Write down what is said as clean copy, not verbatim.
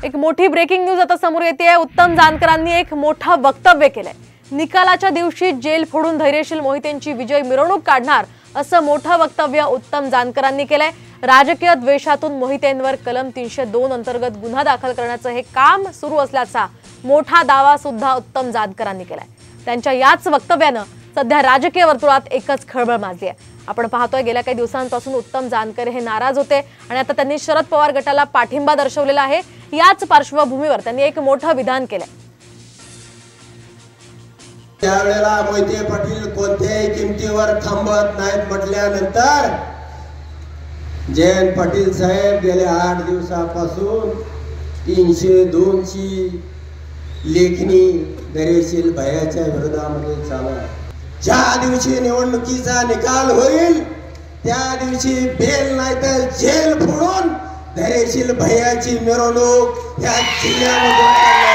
एक मोठी breaking news आता समोर येते। उत्तम जानकरांनी एक मोठं वक्तव्य केलंय। निकालाच्या दिवशी जेल फोडून धैर्यशील मोहितेंची विजय मिरवणूक काढणार असं मोठं वक्तव्य उत्तम जानकरांनी केलंय। राजकीय द्वेषातून मोहितेंवर कलम 302 अंतर्गत गुन्हा दाखल करण्याचं हे काम सुरू असल्याचा मोठा दावा सुद्धा उत्तम जानकरांनी केलाय। त्यांच्या याच वक्तव्यानं सध्या राजकीय वर्तुळात एकच खळबळ माजली आहे। आपण पाहतोय गेल्या काही दिवसांपासून उत्तम जानकर हे नाराज होते आणि आता त्यांनी शरद पवार गटाला पाठिंबा दर्शवलेला आहे। याच पार्श्वभूमीवर त्यांनी एक मोठं विधान केलंय। त्यावेळेला मोहिते पाटील कोणत्याही किमतीवर थांबत नाहीत म्हटल्यानंतर जयंत पाटील साहेब गेल्या 8 दिवसापासून 302 ची लेखणी धैर्यशील भैयाच्या विरोधामध्ये चालू आहे। ज्या दिवशी निवडणुकीचा निकाल होईल त्या दिवशी बेल नाही तर जेल फोडून धैर्यशील भैयाची मिरवणूक या जिल्ह्यामध्ये